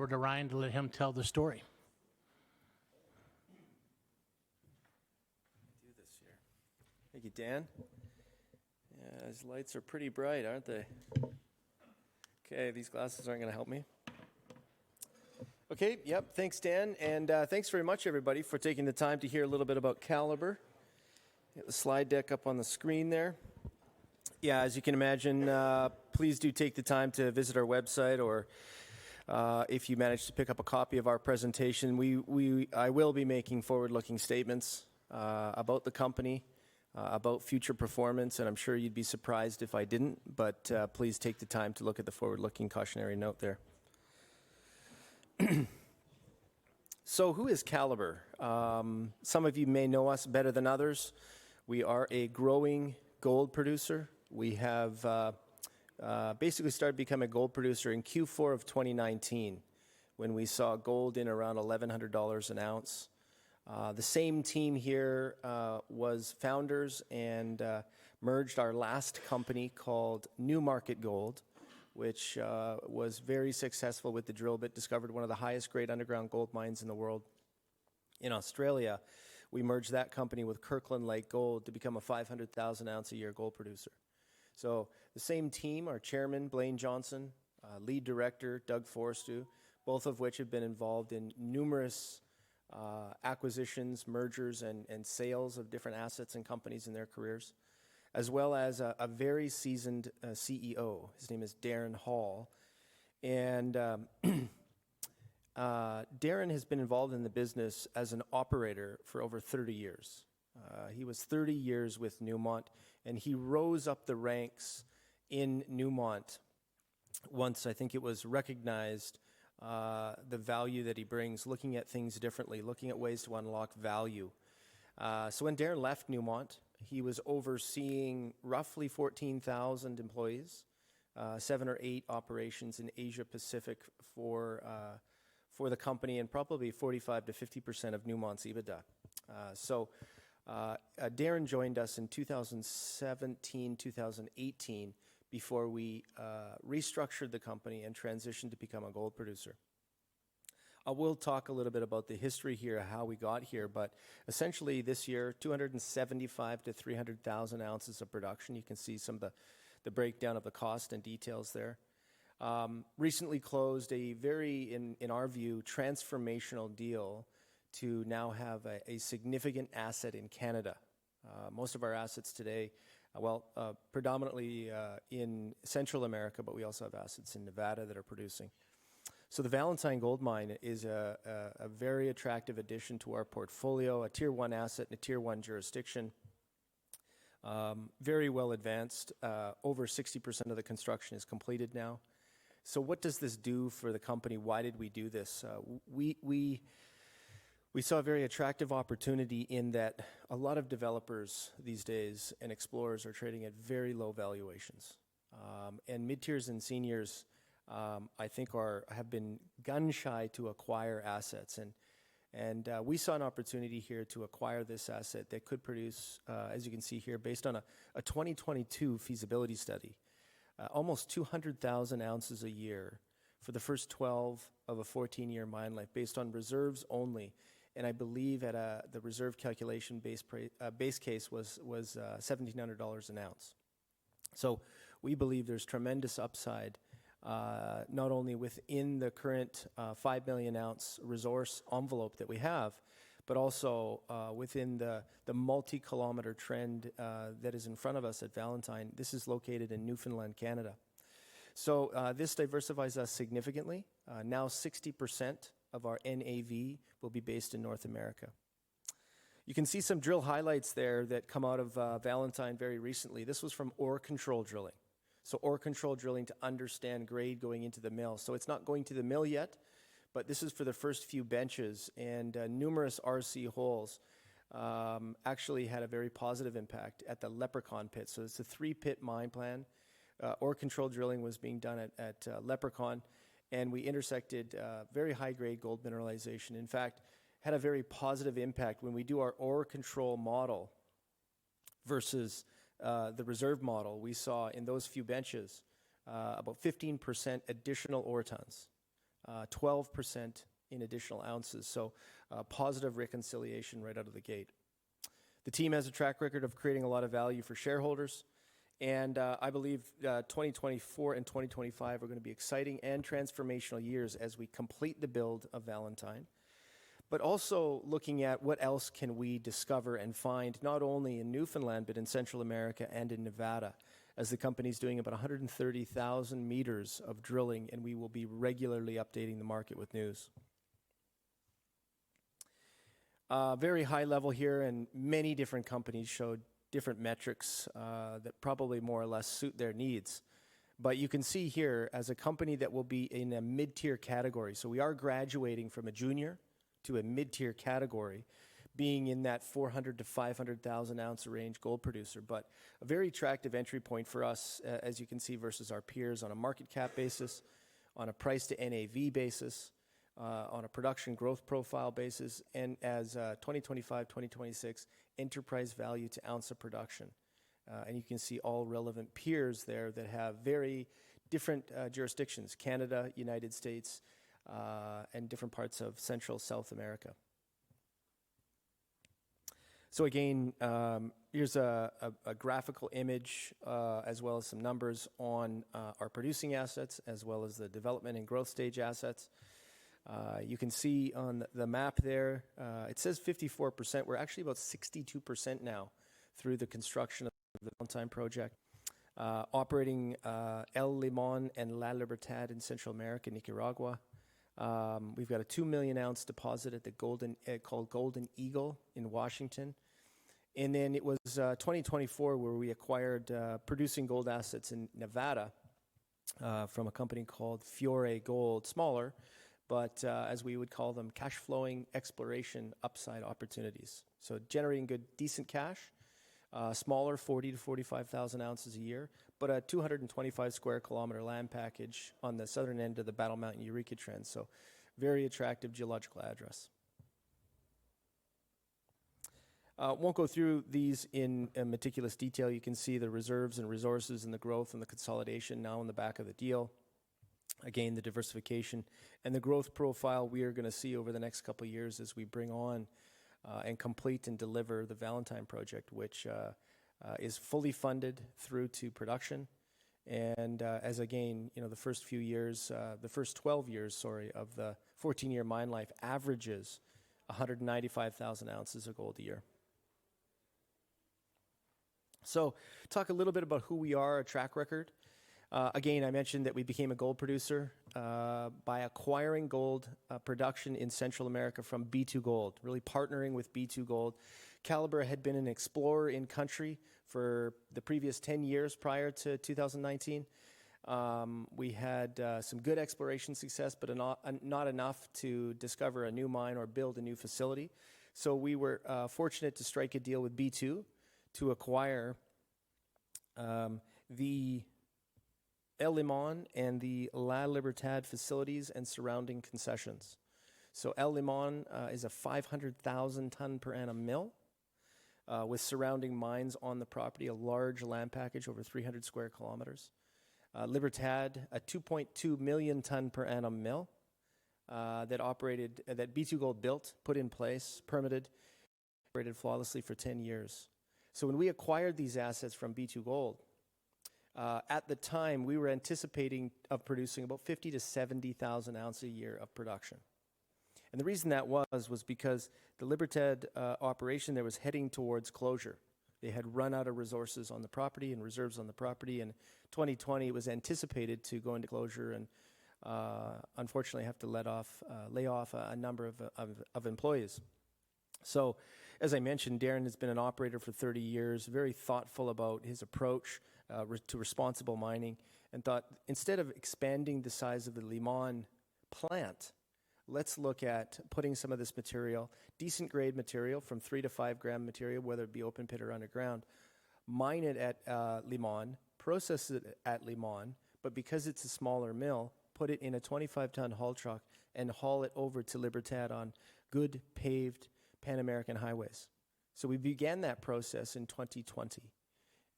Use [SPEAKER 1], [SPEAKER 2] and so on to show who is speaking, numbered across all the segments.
[SPEAKER 1] Over to Ryan to let him tell the story.
[SPEAKER 2] Do this here. Thank you, Dan. Yeah, his lights are pretty bright, aren't they? Okay, these glasses aren't going to help me. Okay, yep, thanks, Dan. And thanks very much, everybody, for taking the time to hear a little bit about Calibre. Get the slide deck up on the screen there. Yeah, as you can imagine, please do take the time to visit our website, or if you manage to pick up a copy of our presentation. I will be making forward-looking statements about the company, about future performance, and I'm sure you'd be surprised if I didn't, but please take the time to look at the forward-looking cautionary note there. So who is Calibre? Some of you may know us better than others. We are a growing gold producer. We have basically started becoming a gold producer in Q4 of 2019 when we saw gold in around $1,100 an ounce. The same team here was founders and merged our last company called New Market Gold, which was very successful with the drill bit, discovered one of the highest grade underground gold mines in the world. In Australia, we merged that company with Kirkland Lake Gold to become a 500,000 ounce a year gold producer. So the same team, our chairman, Blaine Johnson, lead director, Doug Forstew, both of which have been involved in numerous acquisitions, mergers, and sales of different assets and companies in their careers, as well as a very seasoned CEO. His name is Darren Hall. And Darren has been involved in the business as an operator for over 30 years. He was 30 years with Newmont, and he rose up the ranks in Newmont once I think it was recognized the value that he brings, looking at things differently, looking at ways to unlock value. So when Darren left Newmont, he was overseeing roughly 14,000 employees, 7 or 8 operations in Asia Pacific for the company, and probably 45 to 50% of Newmont's EBITDA. Darren joined us in 2017, 2018, before we restructured the company and transitioned to become a gold producer. I will talk a little bit about the history here, how we got here, but essentially this year, 275 to 300,000 ounces of production. You can see some of the breakdown of the cost and details there. Recently closed a very, in our view, transformational deal to now have a significant asset in Canada. Most of our assets today, predominantly in Central America, but we also have assets in Nevada that are producing. So the Valentine Gold Mine is a very attractive addition to our portfolio, a Tier 1 asset in a Tier 1 jurisdiction. Very well advanced. Over 60% of the construction is completed now. So what does this do for the company? Why did we do this? We saw a very attractive opportunity in that a lot of developers these days and explorers are trading at very low valuations. And mid-tiers and seniors, I think, have been gun-shy to acquire assets. And we saw an opportunity here to acquire this asset that could produce, as you can see here, based on a 2022 feasibility study, almost 200,000 ounces a year for the first 12 of a 14-year mine life, based on reserves only. And I believe at the reserve calculation base case was $1,700 an ounce. So we believe there's tremendous upside, not only within the current 5 million ounce resource envelope that we have, but also within the multi-kilometer trend that is in front of us at Valentine. This is located in Newfoundland, Canada. So this diversifies us significantly. Now 60% of our NAV will be based in North America. You can see some drill highlights there that come out of Valentine very recently. This was from ore control drilling. So ore control drilling to understand grade going into the mill. So it's not going to the mill yet, but this is for the first few benches, and numerous RC holes actually had a very positive impact at the Leprechaun pit. So it's a 3-pit mine plan. Ore control drilling was being done at Leprechaun, and we intersected very high-grade gold mineralization. In fact, had a very positive impact when we do our ore control model versus the reserve model. We saw in those few benches about 15% additional ore tons. 12% in additional ounces. So positive reconciliation right out of the gate. The team has a track record of creating a lot of value for shareholders. And I believe 2024 and 2025 are going to be exciting and transformational years as we complete the build of Valentine, but also looking at what else can we discover and find, not only in Newfoundland, but in Central America and in Nevada, as the company's doing about 130,000 meters of drilling, and we will be regularly updating the market with news. Very high level here, and many different companies showed different metrics that probably more or less suit their needs. But you can see here, as a company that will be in a mid-tier category, so we are graduating from a junior to a mid-tier category, being in that 400 to 500,000 ounce range gold producer, but a very attractive entry point for us, as you can see, versus our peers on a market cap basis, on a price to NAV basis, on a production growth profile basis, and as 2025, 2026 enterprise value to ounce of production. And you can see all relevant peers there that have very different jurisdictions: Canada, United States, and different parts of Central South America. So again, here's a graphical image as well as some numbers on our producing assets as well as the development and growth stage assets. You can see on the map there, it says 54%. We're actually about 62% now through the construction of the Valentine project. Operating El Limon and La Libertad in Central America, Nicaragua. We've got a 2 million ounce deposit at the called Golden Eagle in Washington. And then it was 2024 where we acquired producing gold assets in Nevada from a company called Fiore Gold, smaller, but as we would call them, cash flowing exploration upside opportunities. So generating good, decent cash, smaller, 40 to 45,000 ounces a year, but a 225 square kilometer land package on the southern end of the Battle Mountain Eureka Trend. So very attractive geological address. Won't go through these in meticulous detail. You can see the reserves and resources and the growth and the consolidation now in the back of the deal. Again, the diversification and the growth profile we are going to see over the next couple of years as we bring on and complete and deliver the Valentine project, which is fully funded through to production. And as again, the first few years, the first 12 years, of the 14-year mine life averages 195,000 ounces of gold a year. So talk a little bit about who we are, a track record. Again, I mentioned that we became a gold producer by acquiring gold production in Central America from B2 Gold, really partnering with B2 Gold. Calibre had been an explorer in country for the previous 10 years prior to 2019. We had some good exploration success, but not enough to discover a new mine or build a new facility. So we were fortunate to strike a deal with B2 to acquire the El Limon and the La Libertad facilities and surrounding concessions. So El Limon is a 500,000 ton per annum mill with surrounding mines on the property, a large land package over 300 square kilometers. Libertad, a 2.2 million ton per annum mill that B2 Gold built, put in place, permitted, operated flawlessly for 10 years. So when we acquired these assets from B2 Gold, at the time, we were anticipating of producing about 50 to 70,000 ounces a year of production. And the reason that was because the Libertad operation there was heading towards closure. They had run out of resources on the property and reserves on the property. And 2020, it was anticipated to go into closure and unfortunately have to lay off a number of employees. So, as I mentioned, Darren has been an operator for 30 years, very thoughtful about his approach to responsible mining, and thought instead of expanding the size of the Limon plant, let's look at putting some of this material, decent grade material from 3 to 5 gram material, whether it be open pit or underground, mine it at Limon, process it at Limon, but because it's a smaller mill, put it in a 25-ton haul truck and haul it over to Libertad on good paved Pan-American highways. So we began that process in 2020.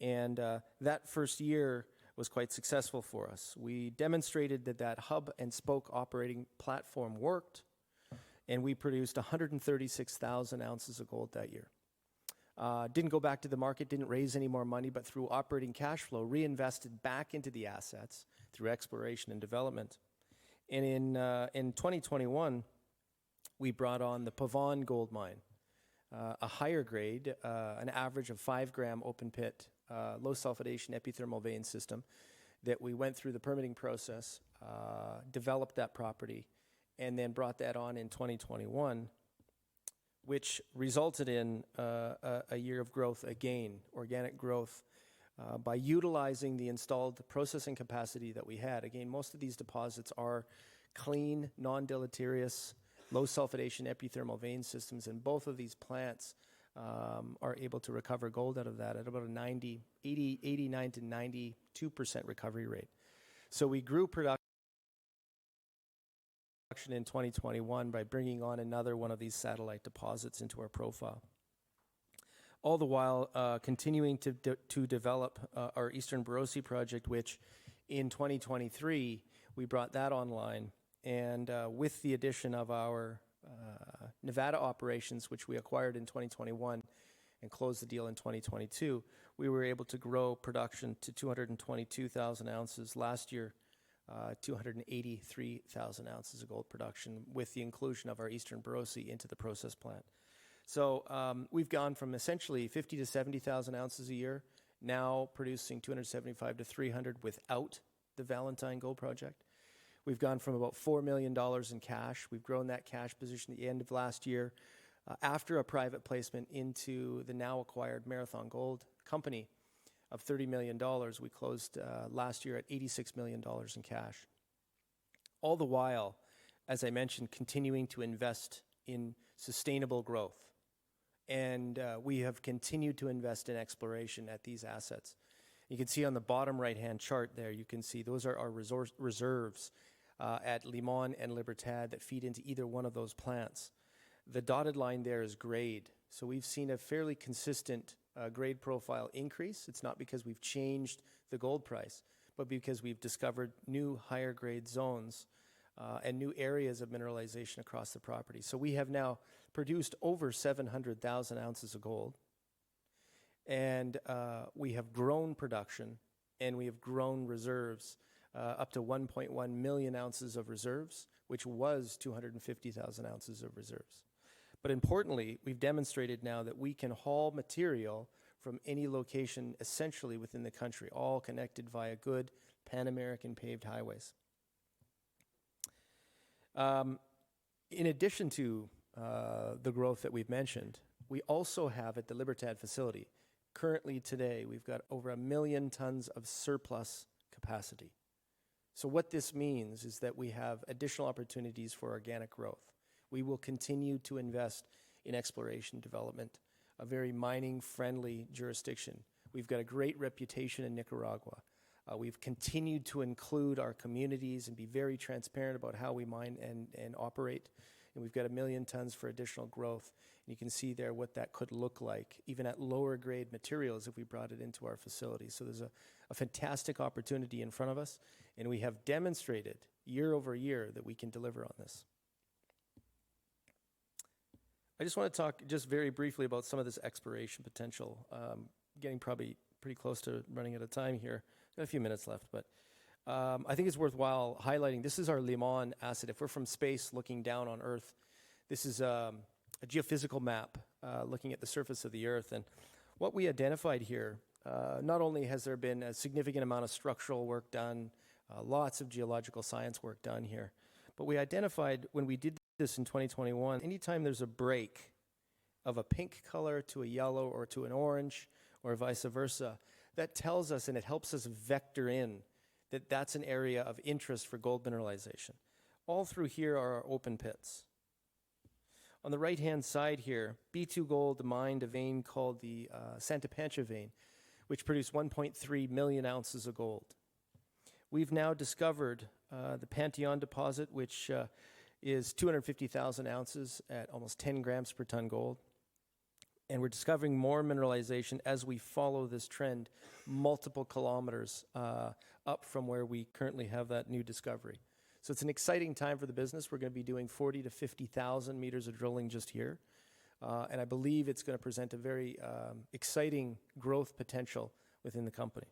[SPEAKER 2] And that first year was quite successful for us. We demonstrated that that hub and spoke operating platform worked, and we produced 136,000 ounces of gold that year. Didn't go back to the market, didn't raise any more money, but through operating cash flow, reinvested back into the assets through exploration and development. And in 2021, we brought on the Pavon gold mine, a higher grade, an average of 5-gram open pit, low sulfidation epithermal vein system that we went through the permitting process, developed that property, and then brought that on in 2021, which resulted in a year of growth again, organic growth, by utilizing the installed processing capacity that we had. Again, most of these deposits are clean, non-deleterious, low sulfidation epithermal vein systems, and both of these plants are able to recover gold out of that at about a 89 to 92% recovery rate. So we grew production in 2021 by bringing on another one of these satellite deposits into our profile. All the while continuing to develop our Eastern Borosi project, which in 2023, we brought that online. And with the addition of our Nevada operations, which we acquired in 2021 and closed the deal in 2022, we were able to grow production to 222,000 ounces last year, 283,000 ounces of gold production with the inclusion of our Eastern Borosi into the process plant. So we've gone from essentially 50 to 70,000 ounces a year, now producing 275 to 300 without the Valentine Gold Project. We've gone from about $4 million in cash. We've grown that cash position at the end of last year after a private placement into the now acquired Marathon Gold company of $30 million. We closed last year at $86 million in cash. All the while, as I mentioned, continuing to invest in sustainable growth. And we have continued to invest in exploration at these assets. You can see on the bottom right-hand chart there, you can see those are our reserves at Limon and Libertad that feed into either one of those plants. The dotted line there is grade. So we've seen a fairly consistent grade profile increase. It's not because we've changed the gold price, but because we've discovered new higher grade zones and new areas of mineralization across the property. So we have now produced over 700,000 ounces of gold. And we have grown production and we have grown reserves up to 1.1 million ounces of reserves, which was 250,000 ounces of reserves. But importantly, we've demonstrated now that we can haul material from any location essentially within the country, all connected via good Pan-American paved highways. In addition to the growth that we've mentioned, we also have at the Libertad facility, currently today, we've got over 1 million tons of surplus capacity. So what this means is that we have additional opportunities for organic growth. We will continue to invest in exploration development, a very mining-friendly jurisdiction. We've got a great reputation in Nicaragua. We've continued to include our communities and be very transparent about how we mine and operate. And we've got 1 million tons for additional growth. And you can see there what that could look like, even at lower grade materials if we brought it into our facility. So there's a fantastic opportunity in front of us. And we have demonstrated year over year that we can deliver on this. I just want to talk just very briefly about some of this exploration potential. Getting probably pretty close to running out of time here. Got a few minutes left, but I think it's worthwhile highlighting. This is our Limon asset. If we're from space looking down on Earth, this is a geophysical map looking at the surface of the Earth. And what we identified here, not only has there been a significant amount of structural work done, lots of geological science work done here, but we identified when we did this in 2021, anytime there's a break of a pink color to a yellow or to an orange or vice versa, that tells us and it helps us vector in that that's an area of interest for gold mineralization. All through here are our open pits. On the right-hand side here, B2 Gold mined a vein called the Santa Pancha vein, which produced 1.3 million ounces of gold. We've now discovered the Pantheon deposit, which is 250,000 ounces at almost 10 grams per ton gold. And we're discovering more mineralization as we follow this trend multiple kilometers up from where we currently have that new discovery. So it's an exciting time for the business. We're going to be doing 40 to 50,000 meters of drilling just here. And I believe it's going to present a very exciting growth potential within the company.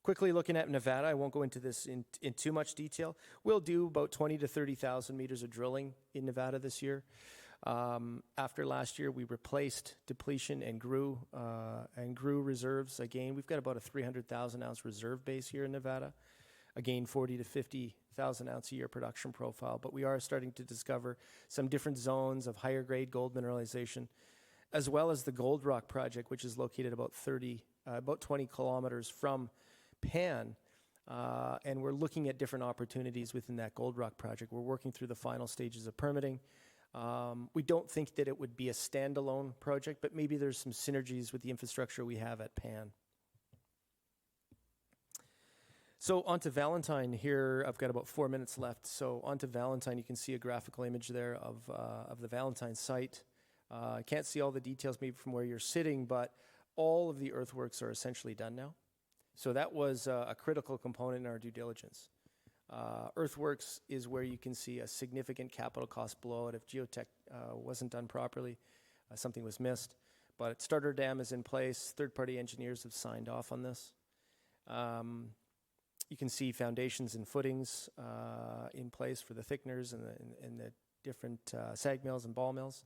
[SPEAKER 2] Quickly looking at Nevada, I won't go into this in too much detail. We'll do about 20 to 30,000 meters of drilling in Nevada this year. After last year, we replaced depletion and grew reserves again. We've got about a 300,000 ounce reserve base here in Nevada. Again, 40 to 50,000 ounce a year production profile. But we are starting to discover some different zones of higher grade gold mineralization, as well as the Gold Rock project, which is located about 20 kilometers from Pan. And we're looking at different opportunities within that Gold Rock project. We're working through the final stages of permitting. We don't think that it would be a standalone project, but maybe there's some synergies with the infrastructure we have at Pan. So onto Valentine here. I've got about 4 minutes left. So onto Valentine, you can see a graphical image there of the Valentine site. I can't see all the details maybe from where you're sitting, but all of the earthworks are essentially done now. So that was a critical component in our due diligence. Earthworks is where you can see a significant capital cost blowout if geotech wasn't done properly, something was missed. But starter dam is in place. Third-party engineers have signed off on this. You can see foundations and footings in place for the thickeners and the different sag mills and ball mills.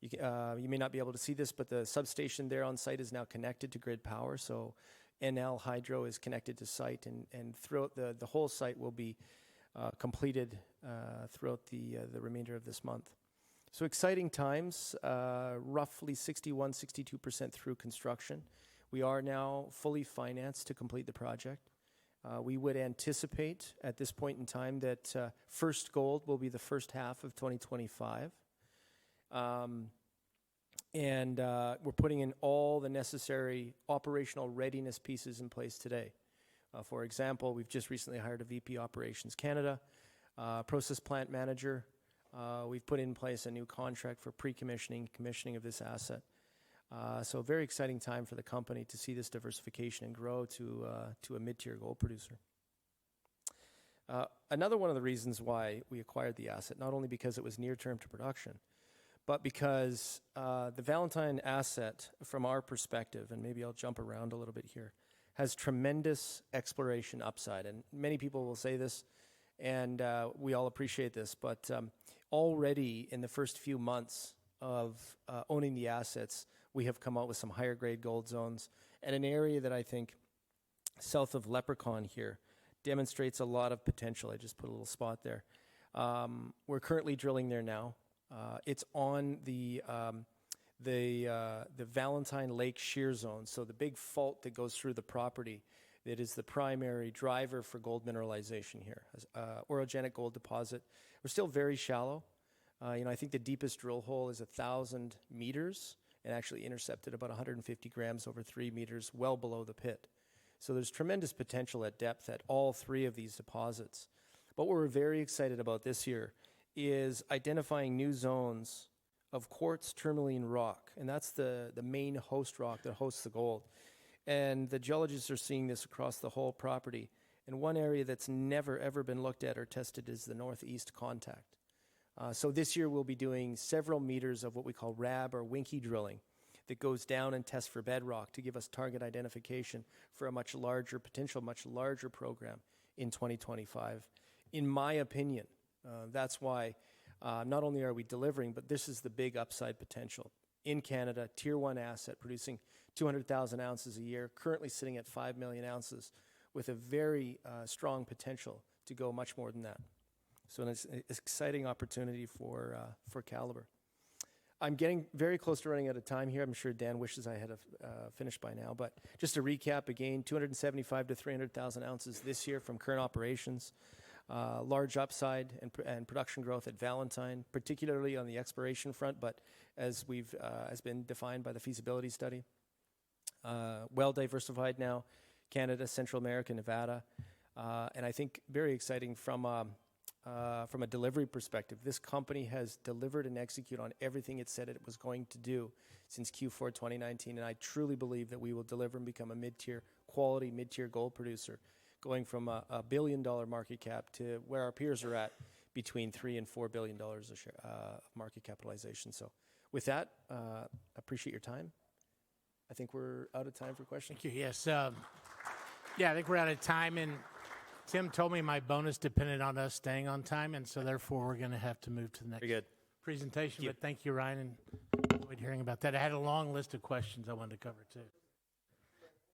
[SPEAKER 2] You may not be able to see this, but the substation there on site is now connected to grid power. So NL Hydro is connected to site, and throughout the whole site will be completed throughout the remainder of this month. So exciting times, roughly 62% through construction. We are now fully financed to complete the project. We would anticipate at this point in time that first gold will be the first half of 2025. And we're putting in all the necessary operational readiness pieces in place today. For example, we've just recently hired a VP Operations Canada, process plant manager. We've put in place a new contract for pre-commissioning, commissioning of this asset. So a very exciting time for the company to see this diversification and grow to a mid-tier gold producer. Another one of the reasons why we acquired the asset, not only because it was near-term to production, but because the Valentine asset, from our perspective, and maybe I'll jump around a little bit here, has tremendous exploration upside. And many people will say this, and we all appreciate this, but already in the first few months of owning the assets, we have come out with some higher grade gold zones, and an area that I think south of Leprechaun here demonstrates a lot of potential. I just put a little spot there. We're currently drilling there now. It's on the Valentine Lake shear zone, so the big fault that goes through the property that is the primary driver for gold mineralization here. Orogenic gold deposit. We're still very shallow. I think the deepest drill hole is 1,000 meters and actually intercepted about 150 grams over 3 meters, well below the pit. So there's tremendous potential at depth at all three of these deposits. But what we're very excited about this year is identifying new zones of quartz tourmaline rock, and that's the main host rock that hosts the gold. And the geologists are seeing this across the whole property. And one area that's never, ever been looked at or tested is the northeast contact. So this year we'll be doing several meters of what we call RAB or winky drilling that goes down and tests for bedrock to give us target identification for a much larger program in 2025. In my opinion, that's why not only are we delivering, but this is the big upside potential. In Canada, tier one asset producing 200,000 ounces a year, currently sitting at 5 million ounces with a very strong potential to go much more than that. So it's an exciting opportunity for Calibre. I'm getting very close to running out of time here. I'm sure Dan wishes I had finished by now. But just to recap again, 275 to 300,000 ounces this year from current operations. Large upside and production growth at Valentine, particularly on the exploration front, but as been defined by the feasibility study. Well diversified now, Canada, Central America, Nevada. And I think very exciting from from a delivery perspective. This company has delivered and executed on everything it said it was going to do since Q4 2019, and I truly believe that we will deliver and become a mid-tier quality, mid-tier gold producer, going from a $1 billion market cap to where our peers are at, between $3 and $4 billion a share, of market capitalization. So with that, appreciate your time. I think we're out of time for questions.
[SPEAKER 1] Thank you. Yes. Yeah, I think we're out of time, and Tim told me my bonus depended on us staying on time, and so therefore we're going to have to move to the next
[SPEAKER 2] Very good.
[SPEAKER 1] presentation.
[SPEAKER 2] Thank you.
[SPEAKER 1] But thank you, Ryan, and enjoyed hearing about that. I had a long list of questions I wanted to cover too.